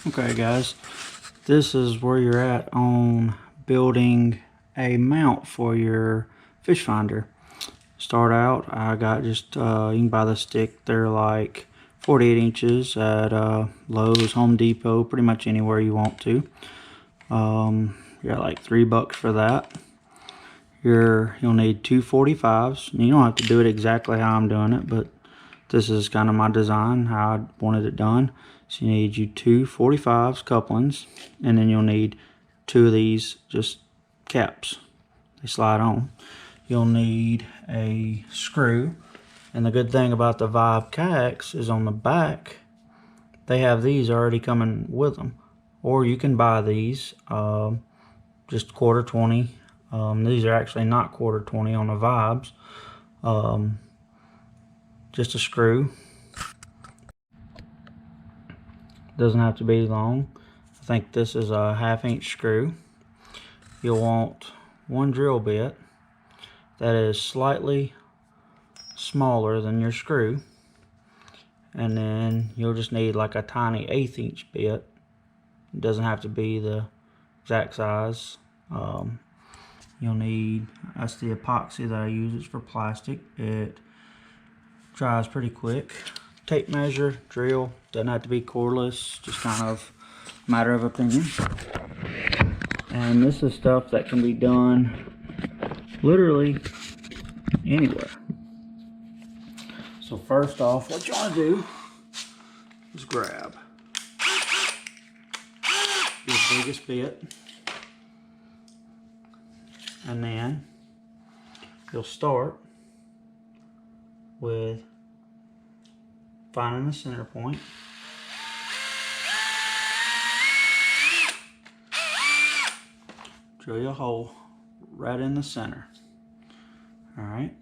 Okay guys, this is where you're at on building a mount for your fish finder. Start out, I got just, you can buy the stick, they're like 48 inches at Lowe's, Home Depot, pretty much anywhere you want to. You got like $3 for that. You'll need two 45s. You don't have to do it exactly how I'm doing it, but this is kind of my design, how I wanted it done. So you need you two 45s couplings, and then you'll need two of these just caps. They slide on. You'll need a screw, and the good thing about the Vibe kayaks is on the back they have these already coming with them, or you can buy these just quarter 20. These are actually not quarter 20 on the Vibes. Just a screw. Doesn't have to be long. I think this is a 1/2 inch screw. You'll want one drill bit that is slightly smaller than your screw, and then you'll just need like a tiny 1/8 inch bit. It doesn't have to be the exact size. You'll need, that's the epoxy that I use. It's for plastic. It dries pretty quick. Tape measure, drill, doesn't have to be cordless, just kind of a matter of opinion. And this is stuff that can be done literally anywhere. So first off, what you want to do is grab your biggest bit, and then you'll start with finding the center point. Drill your hole right in the center. Alright,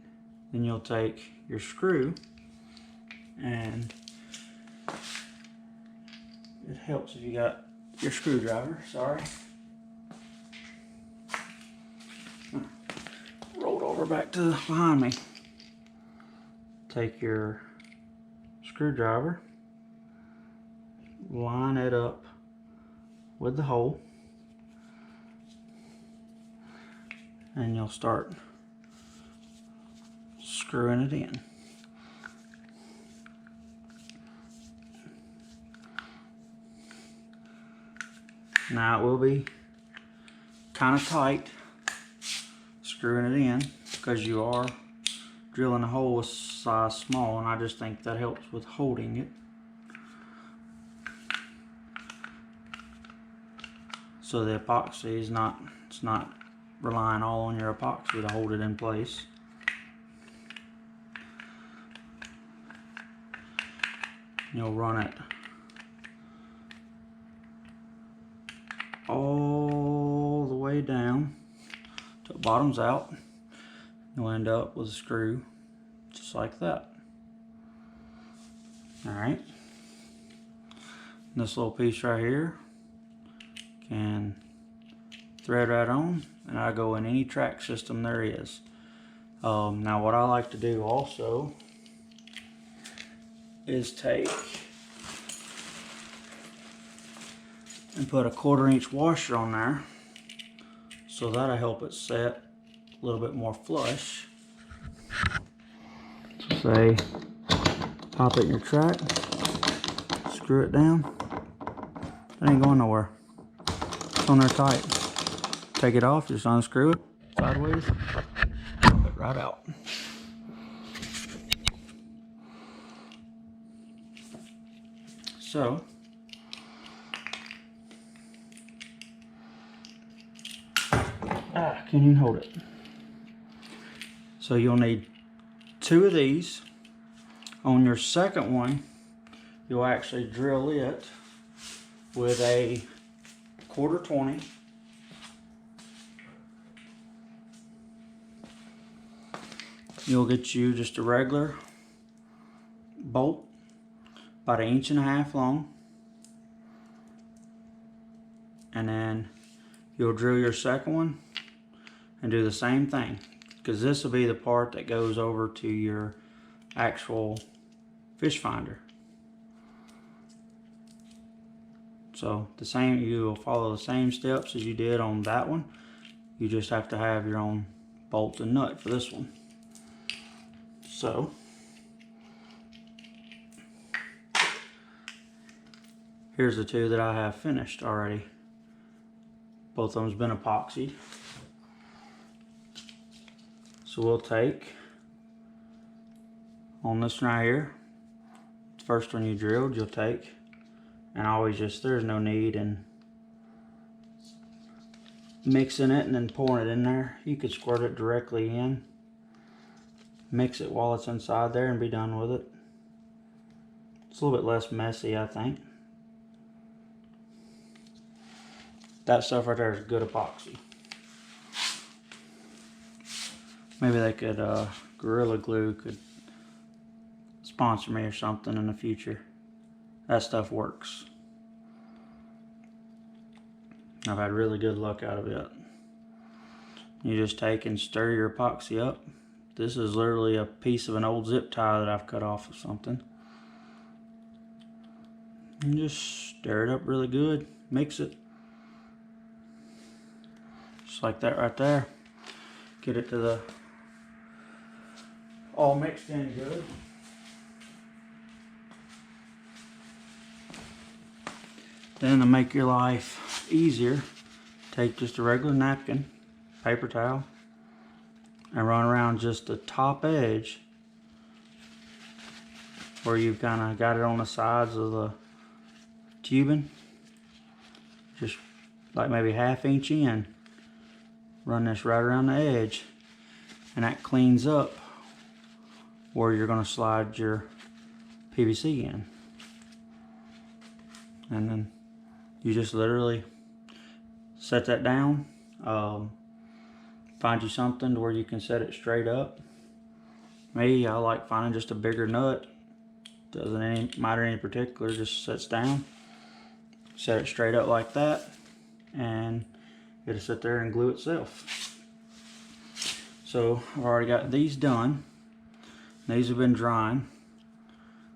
then you'll take your screw, and it helps if you got your screwdriver, sorry. Rolled over back to behind me. Take your screwdriver, line it up with the hole, and you'll start screwing it in. Now it will be kind of tight screwing it in because you are drilling a hole a size small, and I just think that helps with holding it. So the epoxy is it's not relying all on your epoxy to hold it in place. You'll run it all the way down till it bottoms out. You'll end up with a screw just like that. Alright. This little piece right here can thread right on, and I go in any track system there is. Now what I like to do also is take and put a 1/4 inch washer on there, so that'll help it set a little bit more flush. So say, pop it in your track, screw it down, it ain't going nowhere. It's on there tight. Take it off, just unscrew it sideways, pop it right out. So can't even hold it. So you'll need two of these. On your second one, you'll actually drill it with a 1/4 20. You'll get you just a regular bolt, about 1.5 inches long, and then you'll drill your second one and do the same thing, because this will be the part that goes over to your actual fish finder. So you will follow the same steps as you did on that one. You just have to have your own bolt and nut for this one. So here's the two that I have finished already. Both of them's been epoxied. So we'll take on this one right here, the first one you drilled, you'll take, and always just, there's no need in mixing it and then pouring it in there. You could squirt it directly in, mix it while it's inside there, and be done with it. It's a little bit less messy, I think. That stuff right there is good epoxy. Maybe they could, Gorilla Glue could sponsor me or something in the future. That stuff works. I've had really good luck out of it. You just take and stir your epoxy up. This is literally a piece of an old zip tie that I've cut off of something. And just stir it up really good. Mix it. Just like that right there. Get it to the all mixed in good. Then to make your life easier, take just a regular napkin, paper towel, and run around just the top edge where you've kind of got it on the sides of the tubing. Just like maybe 1/2 inch in. Run this right around the edge, and that cleans up where you're going to slide your PVC in. And then you just literally set that down. Find you something to where you can set it straight up. Me, I like finding just a bigger nut. Doesn't matter in particular, just sets down. Set it straight up like that, and it'll sit there and glue itself. So I've already got these done. These have been drying.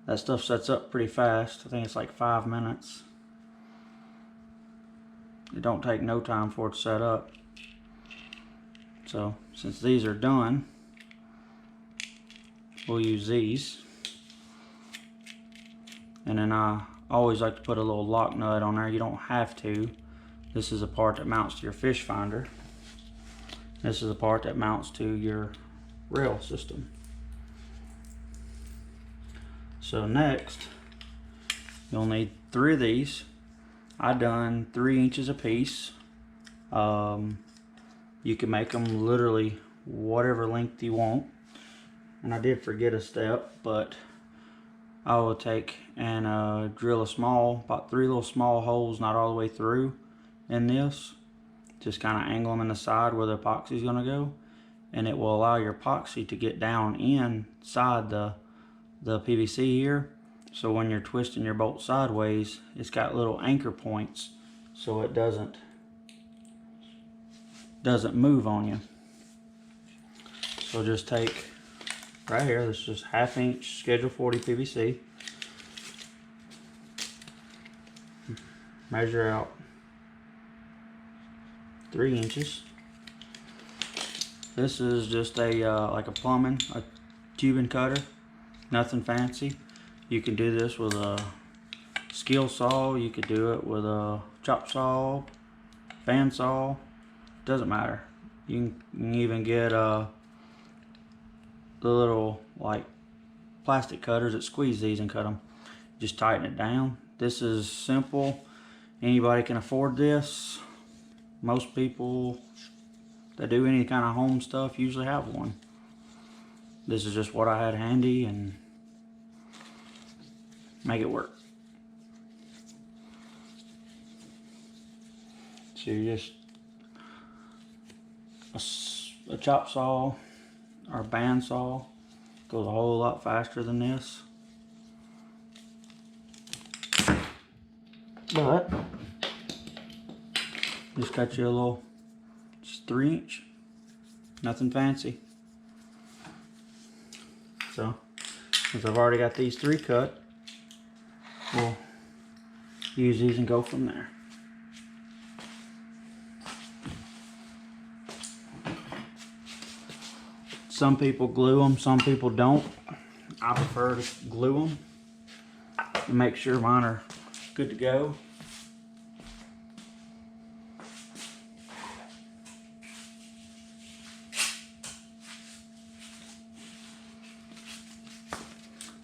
That stuff sets up pretty fast. I think it's like 5 minutes. It don't take no time for it to set up. So since these are done, we'll use these. And then I always like to put a little lock nut on there. You don't have to. This is a part that mounts to your fish finder. This is a part that mounts to your rail system. So next, you'll need 3 of these. I done 3 inches a piece. You can make them literally whatever length you want. And I did forget a step, but I will take and drill about 3 little small holes, not all the way through in this. Just kind of angle them in the side where the epoxy is going to go, and it will allow your epoxy to get down inside the PVC here. So when you're twisting your bolt sideways, it's got little anchor points so it doesn't move on you. So just take right here, this is just 1/2 inch Schedule 40 PVC. Measure out 3 inches. This is just a like a tubing cutter, nothing fancy. You can do this with a skill saw. You could do it with a chop saw, bandsaw. Doesn't matter. You can even get the little like plastic cutters that squeeze these and cut them. Just tighten it down. This is simple. Anybody can afford this. Most people that do any kind of home stuff usually have one. This is just what I had handy, and make it work. So you just a chop saw or a bandsaw goes a whole lot faster than this. But just cut you a little, just 3 inch, nothing fancy. So since I've already got these 3 cut, we'll use these and go from there. Some people glue them, some people don't. I prefer to glue them to make sure mine are good to go.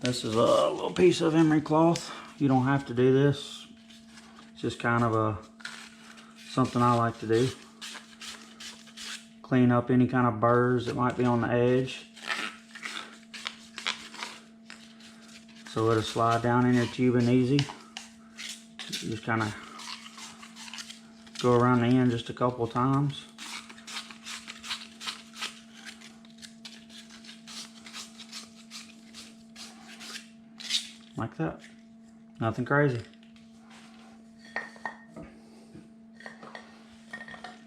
This is a little piece of emery cloth. You don't have to do this. It's just kind of something I like to do. Clean up any kind of burrs that might be on the edge. So it'll slide down in your tubing easy. You just kind of go around the end just a couple times. Like that. Nothing crazy.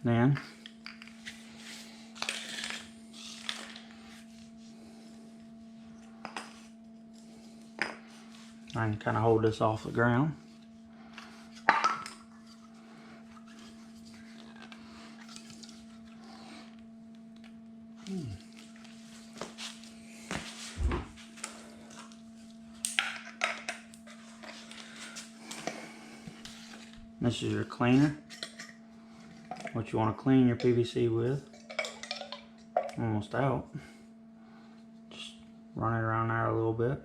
Then I can kind of hold this off the ground. This is your cleaner. What you want to clean your PVC with. Almost out. Just run it around there a little bit.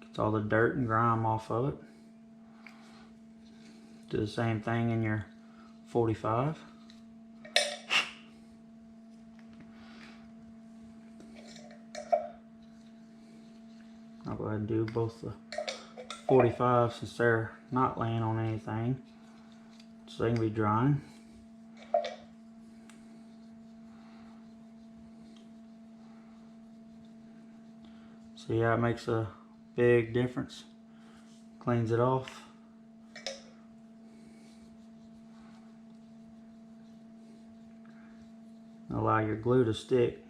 Gets all the dirt and grime off of it. Do the same thing in your 45. I'll go ahead and do both the 45 since they're not laying on anything, so they can be drying. See how it makes a big difference? Cleans it off. Allow your glue to stick.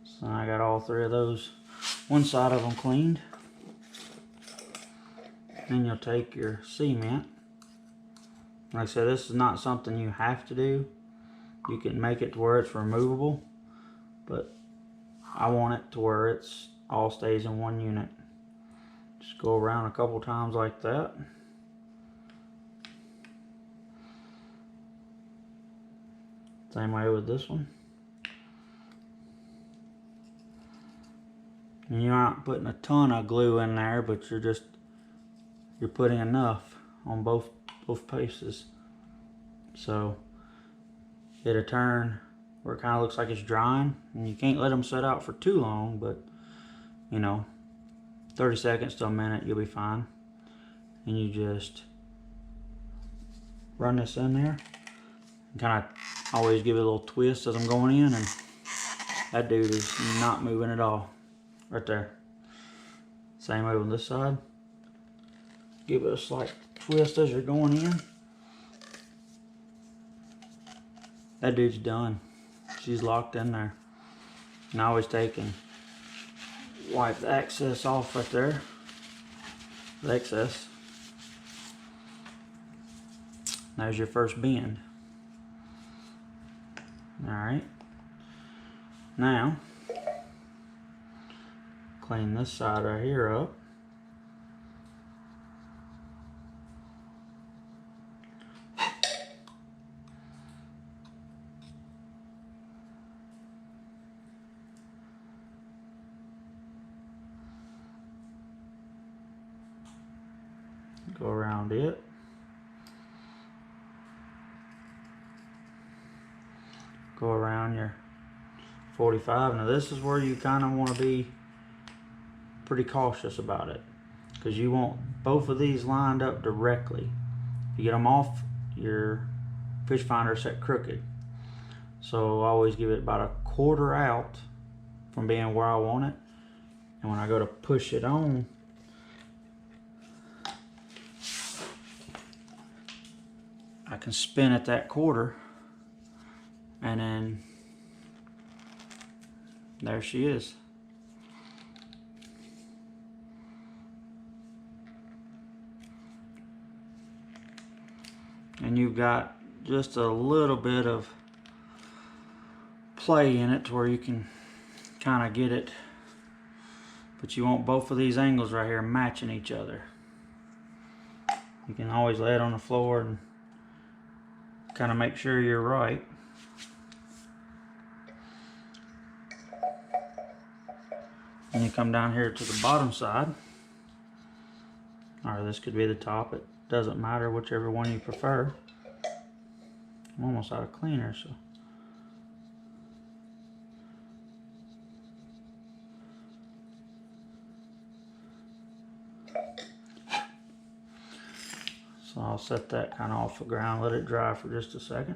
So I got all three of those, one side of them cleaned. Then you'll take your cement. Like I said, this is not something you have to do. You can make it to where it's removable, but I want it to where it's all stays in one unit. Just go around a couple times like that. Same way with this one. And you're not putting a ton of glue in there, but you're putting enough on both pieces. So it'll turn where it kind of looks like it's drying, and you can't let them set out for too long, but you know, 30 seconds to a minute, you'll be fine. And you just run this in there and kind of always give it a little twist as I'm going in, and that dude is not moving at all. Right there. Same way on this side. Give it a slight twist as you're going in. That dude's done. She's locked in there. And I always take and wipe the excess off right there. The excess. There's your first bend. Alright. Now, clean this side right here up. Go around it. Go around your 45. Now this is where you kind of want to be pretty cautious about it, because you want both of these lined up directly. If you get them off, your fish finder set crooked. So I always give it about a quarter out from being where I want it, and when I go to push it on, I can spin at that quarter, and then there she is. and you've got just a little bit of play in it to where you can kind of get it, but you want both of these angles right here matching each other. You can always lay it on the floor and kind of make sure you're right. And you come down here to the bottom side, or this could be the top, it doesn't matter, whichever one you prefer. I'm almost out of cleaner, so I'll set that kind of off the ground, let it dry for just a second.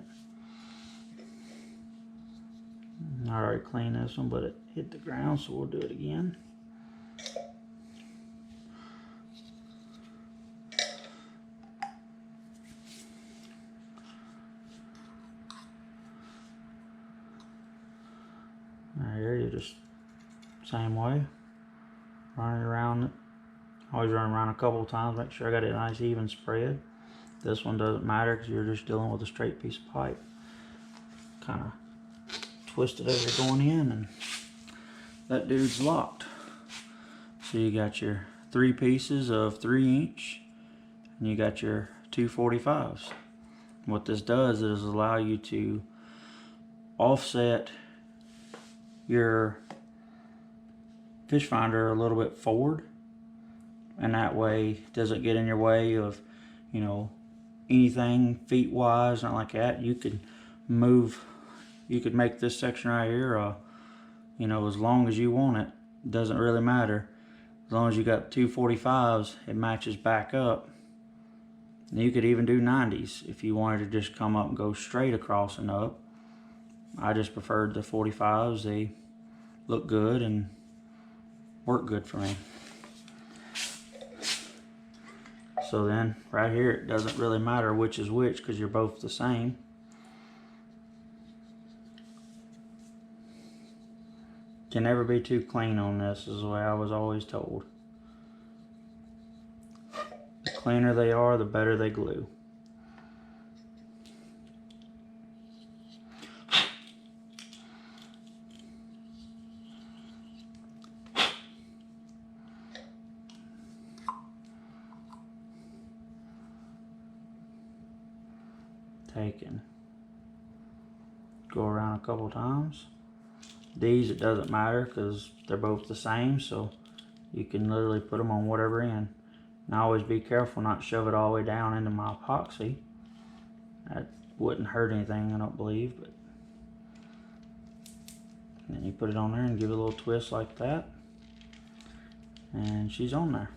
I already cleaned this one, but it hit the ground, so we'll do it again. Right here, you just same way, run it around it. Always run around a couple of times, make sure I got a nice even spread. This one doesn't matter because you're just dealing with a straight piece of pipe. Kind of twist it as you're going in, and that dude's locked. So you got your 3 pieces of 3" and you got your 245s. What this does is allow you to offset your fish finder a little bit forward, and that way it doesn't get in your way of, you know, anything feet wise, not like that. You could move, you could make this section right here you know, as long as you want it. It doesn't really matter, as long as you got 245s, it matches back up. And you could even do 90s if you wanted to just come up and go straight across and up. I just preferred the 45s. They look good and work good for me. So then right here, it doesn't really matter which is which because you're both the same. Can never be too clean on this, is the way I was always told. The cleaner they are, the better they glue. Taken. Go around a couple times. These, it doesn't matter because they're both the same, so you can literally put them on whatever end. And always be careful not to shove it all the way down into my epoxy. That wouldn't hurt anything, I don't believe, but and then you put it on there and give it a little twist like that, and she's on there.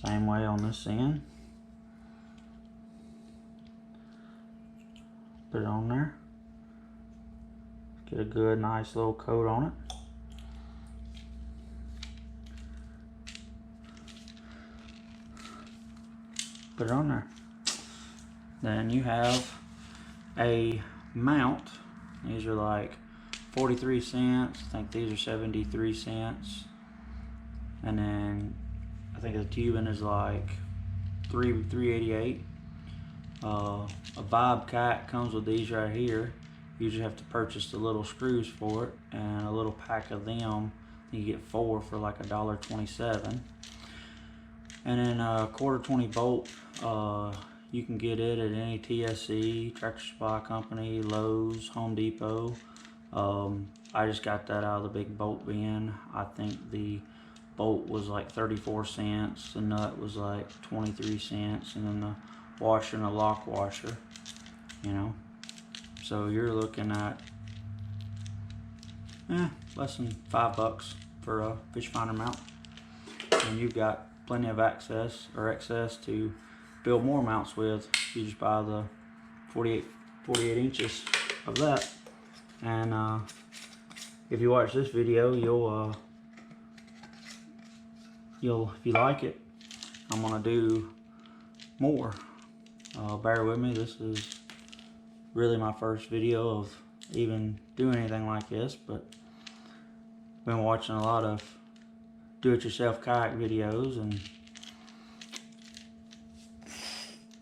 Same way on this end. Put it on there. Get a good, nice little coat on it. Put it on there. Then you have a mount. These are like 43 cents. I think these are 73 cents. And then I think the tubing is like $3.88. A Vibe kayak comes with these right here. You just have to purchase the little screws for it and a little pack of them. You get 4 for like $1.27. And then a 1/4 bolt. You can get it at any TSC, Tractor Supply Company, Lowe's, Home Depot. I just got that out of the big bolt bin. I think the bolt was like 34 cents, the nut was like 23 cents, and then the washer and the lock washer, you know. So you're looking at less than $5 for a fish finder mount, and you've got plenty of access to build more mounts with. You just buy the 48 inches of that, and if you watch this video, you'll if you like it, I'm gonna do more. Bear with me, this is really my first video of even doing anything like this, but been watching a lot of do-it-yourself kayak videos, and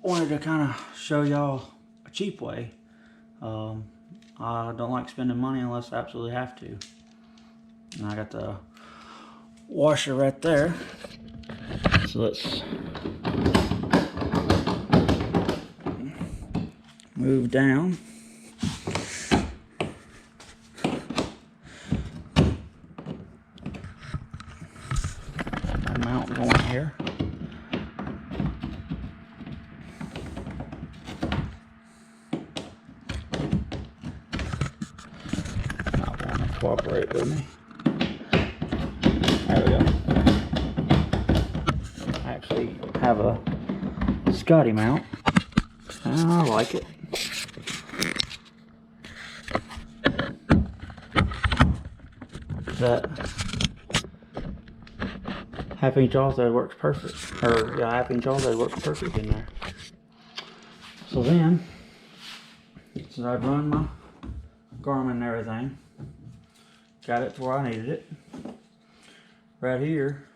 wanted to kind of show y'all a cheap way. I don't like spending money unless I absolutely have to. And I got the washer right there. So let's move down. Mount going here. Not want to cooperate with me. There we go. I actually have a Scotty mount, and I like it. That half-inch offset works perfect. Or yeah, half-inch offset works perfect in there. So then, since I've run my Garmin and everything, got it to where I needed it. Right here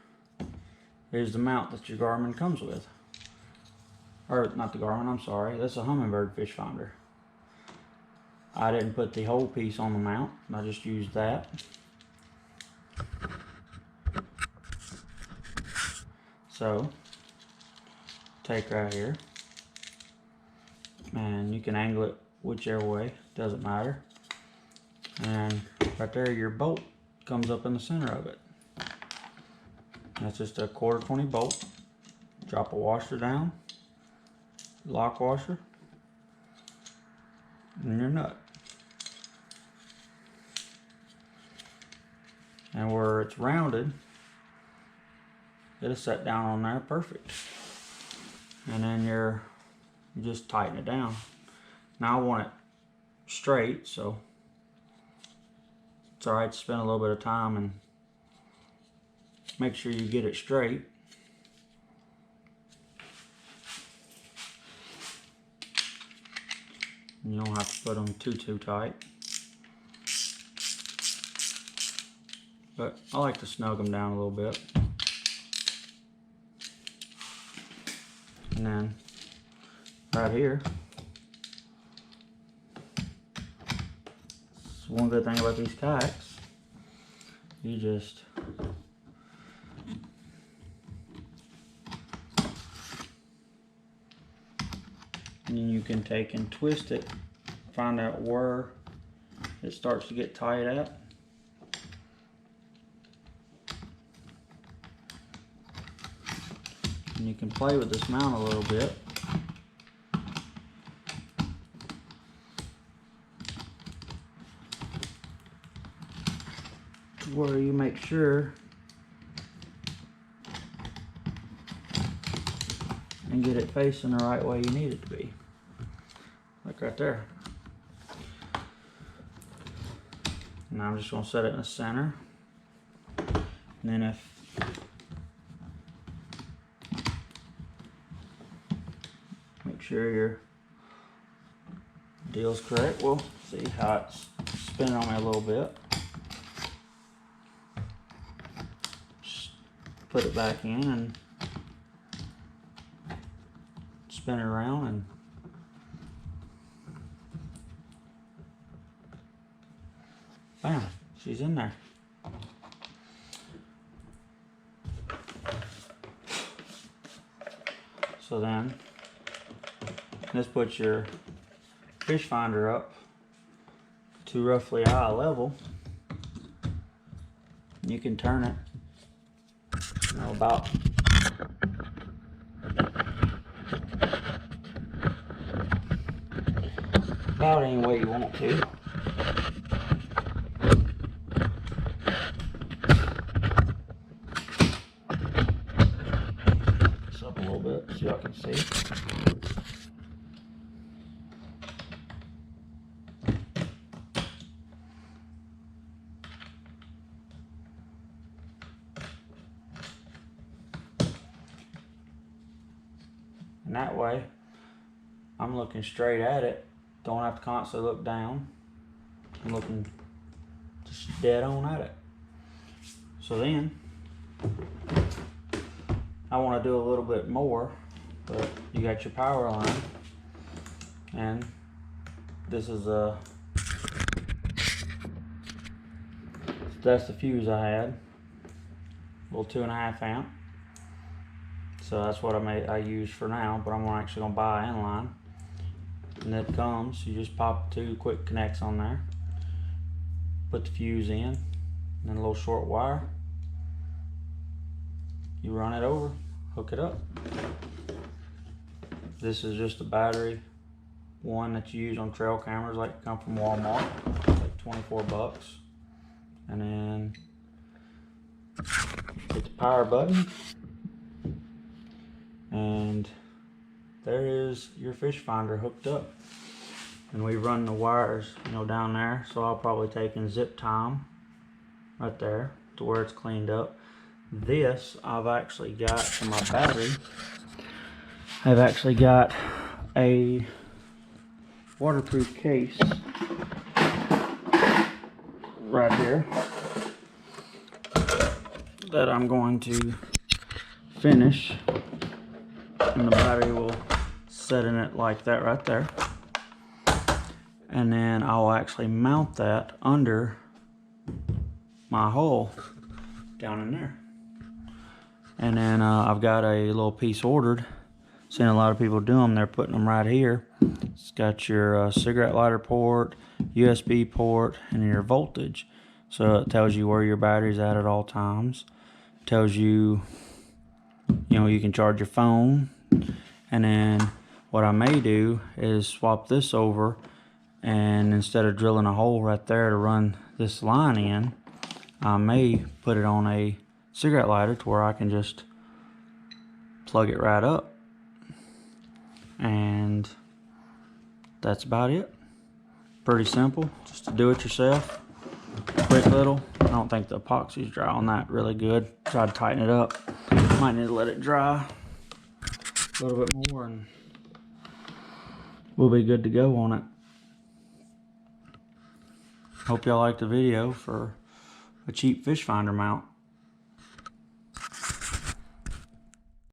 is the mount that your Garmin comes with. Or not the Garmin, I'm sorry. That's a Humminbird fish finder. I didn't put the whole piece on the mount. I just used that. So, take right here, and you can angle it whichever way, doesn't matter. And right there, your bolt comes up in the center of it. That's just a 1/4 bolt. Drop a washer down, lock washer, and your nut. And where it's rounded, it'll set down on there perfect. And then you just tighten it down. Now I want it straight, so it's alright to spend a little bit of time and make sure you get it straight. You don't have to put them too tight. But I like to snug them down a little bit. And then right here, one good thing about these kayaks, you just and you can take and twist it, find out where it starts to get tight at. And you can play with this mount a little bit. Where you make sure and get it facing the right way you need it to be. Like right there. Now I'm just going to set it in the center. And then if make sure your deal's correct. We'll see how it's spinning on me a little bit. Just put it back in and spin it around, and bam, she's in there. So then this puts your fish finder up to roughly eye level. You can turn it, you know, about any way you want to. This up a little bit so y'all can see. And that way, I'm looking straight at it. Don't have to constantly look down. I'm looking just dead on at it. So then, I want to do a little bit more. But you got your power line, and this is that's the fuse I had, little 2.5 amp. So that's what I use for now, but I'm actually gonna buy an inline. And it comes, you just pop 2 quick connects on there, put the fuse in, and then a little short wire. You run it over, hook it up. This is just a battery one that you use on trail cameras, like come from Walmart, like 24 bucks. And then hit the power button, and there is your fish finder hooked up. And we run the wires, you know, down there. So I'll probably take and zip tie 'em right there to where it's cleaned up. This I've actually got for my battery. I've actually got a waterproof case right here that I'm going to finish, and the battery will sit in it like that right there. And then I'll actually mount that under my hole down in there. And then I've got a little piece ordered. Seen a lot of people do them. They're putting them right here. It's got your cigarette lighter port, USB port, and your voltage. So it tells you where your battery's at all times. It tells you, you know, you can charge your phone. And then what I may do is swap this over, and instead of drilling a hole right there to run this line in, I may put it on a cigarette lighter to where I can just plug it right up. And that's about it. Pretty simple, just to do it yourself. Quick little. I don't think the epoxy's dry on that really good. Try to tighten it up. Might need to let it dry a little bit more, and we'll be good to go on it. Hope y'all liked the video for a cheap fish finder mount.